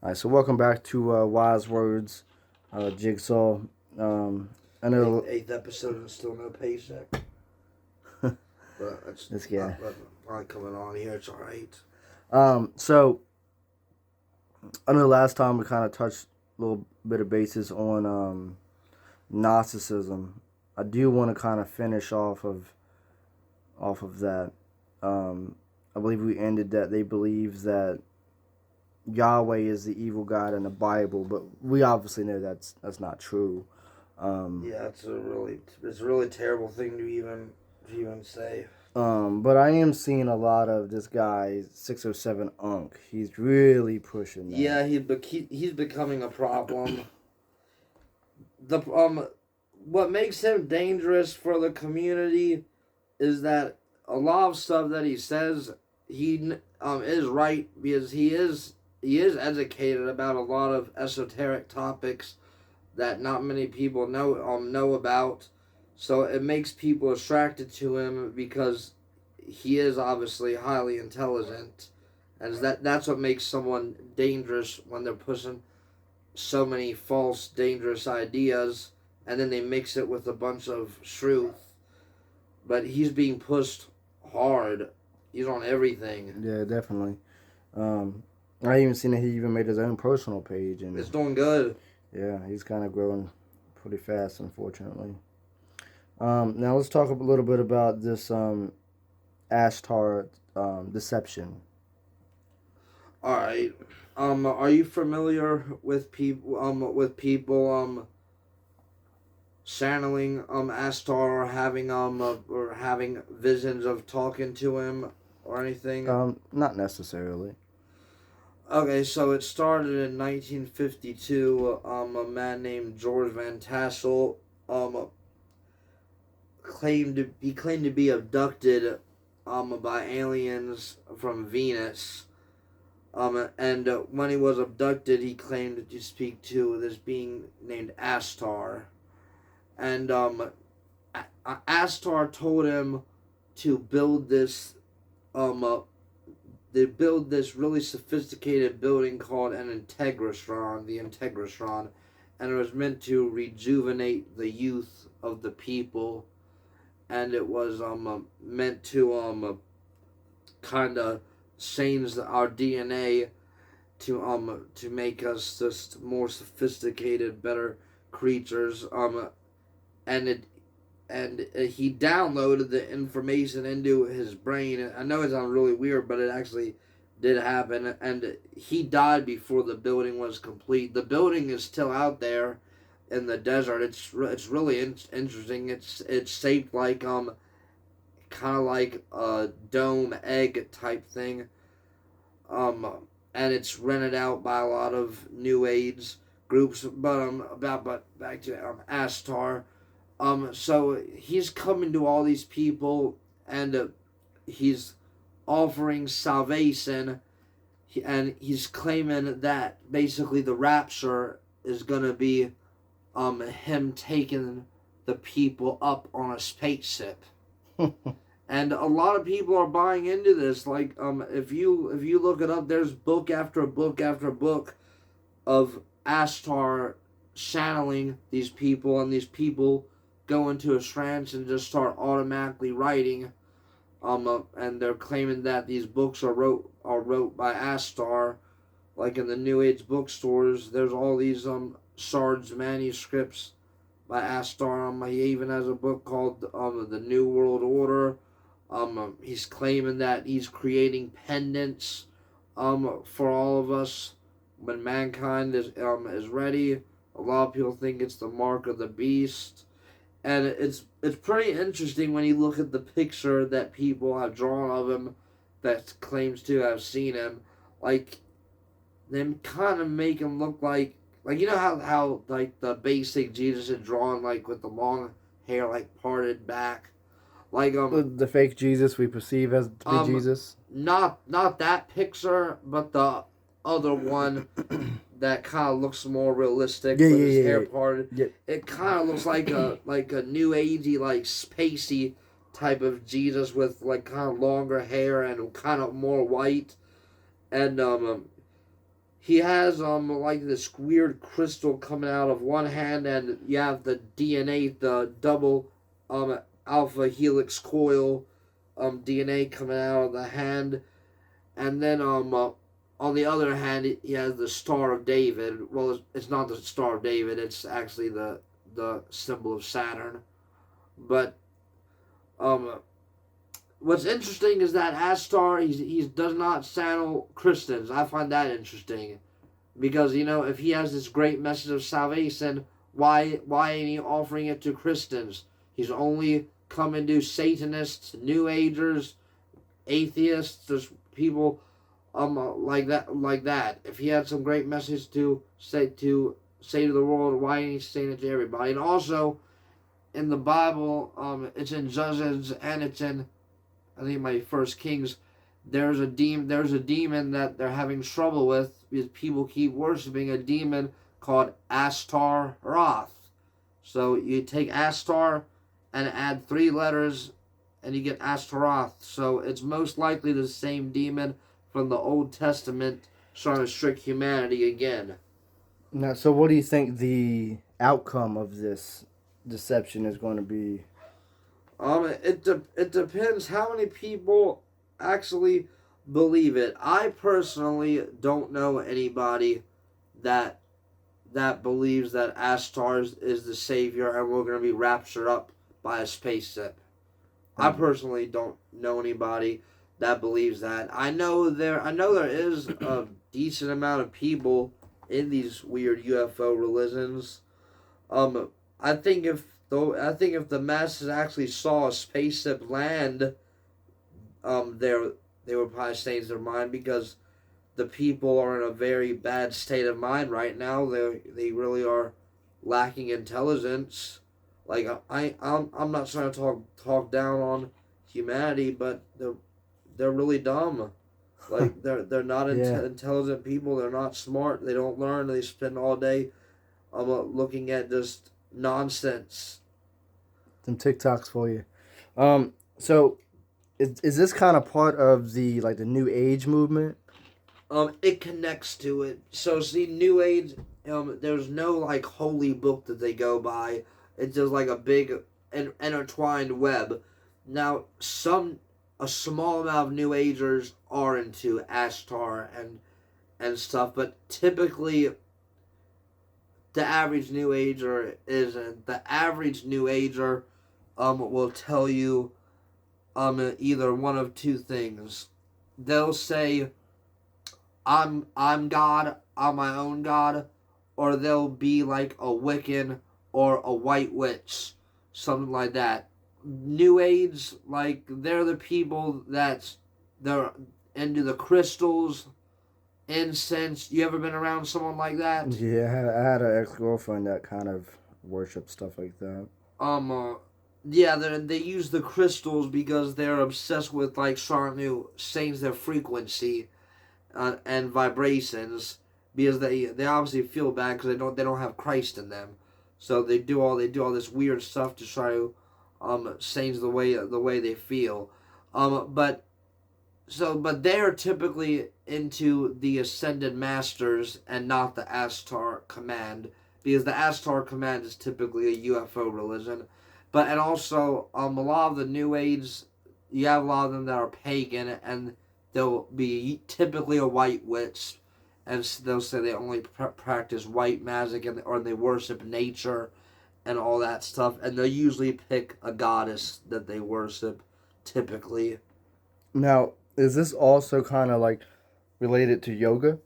All right, so welcome back to Wise Words, Jigsaw. I know Eighth episode and still no paycheck. But it's this guy. not coming on here. It's all right. So I know last time we kind of touched a little bit of basis on Gnosticism. I do want to kind of finish off of that. I believe we ended that they believe that Yahweh is the evil God in the Bible, but we obviously know that's not true. Yeah, it's a really terrible thing to even say. But I am seeing a lot of this guy 607 Unk. He's really pushing that. Yeah, he's becoming a problem. The what makes him dangerous for the community is that a lot of stuff that he says he is right because he is educated about a lot of esoteric topics that not many people know about. So it makes people attracted to him because he is obviously highly intelligent, and that's what makes someone dangerous when they're pushing so many false, dangerous ideas, and then they mix it with a bunch of truth. But he's being pushed hard. He's on everything. Yeah, definitely. I even seen that he even made his own personal page, and It's doing good. yeah, he's kind of growing pretty fast, unfortunately. Now let's talk a little bit about this ashtar deception. All right. Are you familiar with people channeling Astar or having visions of talking to him or anything? Not necessarily. Okay, so it started in 1952. A man named George Van Tassel claimed to be abducted by aliens from Venus. And when he was abducted, he claimed to speak to this being named Astar. And Astar told him to build this they build this really sophisticated building called an Integratron, the Integratron, and it was meant to rejuvenate the youth of the people, and it was meant to kind of change our DNA to make us just more sophisticated, better creatures. And it and he downloaded the information into his brain. I know it sounds really weird, but it actually did happen. And he died before the building was complete. The building is still out there in the desert. It's really interesting. It's shaped like kind of like a dome egg type thing. And it's rented out by a lot of new age groups. But back to Astar. So he's coming to all these people, and he's offering salvation, and he's claiming that basically the rapture is gonna be him taking the people up on a spaceship. And a lot of people are buying into this. Like if you look it up, there's book after book after book of Ashtar channeling these people, and these people go into a trance and just start automatically writing. And they're claiming that these books are wrote by Astar. Like in the New Age bookstores, there's all these shards manuscripts by Astar. He even has a book called The New World Order. He's claiming that he's creating pendants for all of us when mankind is ready. A lot of people think it's the mark of the beast. And it's pretty interesting when you look at the picture that people have drawn of him that claims to have seen him. Like, they kind of make him look like you know how like the basic Jesus is drawn like with the long hair like parted back. Like The fake Jesus we perceive as to be Jesus. not that picture, but the other one that kind of looks more realistic with his hair parted. Yeah. It kind of looks like a new agey, like spacey type of Jesus with like kind of longer hair and kind of more white. And he has like this weird crystal coming out of one hand, and you have the DNA, the double alpha helix coil DNA coming out of the hand, and then on the other hand he has the Star of David. Well, it's not the Star of David; it's actually the symbol of Saturn. But um what's interesting is that Ashtar he does not saddle Christians. I find that interesting because if he has this great message of salvation, why ain't he offering it to Christians? He's only coming to Satanists, New Agers, atheists, there's people like that. If he had some great message to say to the world, why ain't he saying it to everybody? And also in the Bible, it's in Judges and it's in I think my First Kings. There's a demon that they're having trouble with because people keep worshiping a demon called Ashtar Roth. So you take Ashtar and add 3 letters and you get Ashtaroth. So it's most likely the same demon from the Old Testament trying to trick humanity again. Now, so what do you think the outcome of this deception is going to be? It depends how many people actually believe it. I personally don't know anybody that believes that Ashtar is the savior and we're going to be raptured up by a spaceship. I personally don't know anybody that believes that. I know there is a decent amount of people in these weird UFO religions. I think if the masses actually saw a spaceship land, they would probably change their mind because the people are in a very bad state of mind right now. They really are lacking intelligence. Like I'm not trying to talk down on humanity, but they're really dumb. Like they're not Yeah. intelligent people. They're not smart. They don't learn. They spend all day looking at just nonsense. Some TikToks for you. So is this kind of part of the New Age movement? It connects to it. So see, New Age. There's no like holy book that they go by. It's just like a big intertwined web. Now, a small amount of New Agers are into Ashtar and stuff, but typically the average New Ager isn't. The average New Ager will tell you either one of two things. They'll say I'm God, I'm my own God, or they'll be like a Wiccan or a white witch, something like that. New Age, like they're the people they're into the crystals, incense. You ever been around someone like that? Yeah, I had an ex girlfriend that kind of worship stuff like that. Um, uh, yeah, they use the crystals because they're obsessed with like trying to change their frequency and vibrations because they obviously feel bad because they don't have Christ in them, so they do all this weird stuff to try to change the way they feel, but they're typically into the ascended masters and not the Ashtar command because the Ashtar command is typically a UFO religion, and also a lot of the New Age, you have a lot of them that are pagan and they'll be typically a white witch, and they'll say they only practice white magic or they worship nature and all that stuff, and they'll usually pick a goddess that they worship, typically. Now, is this also kind of like related to yoga?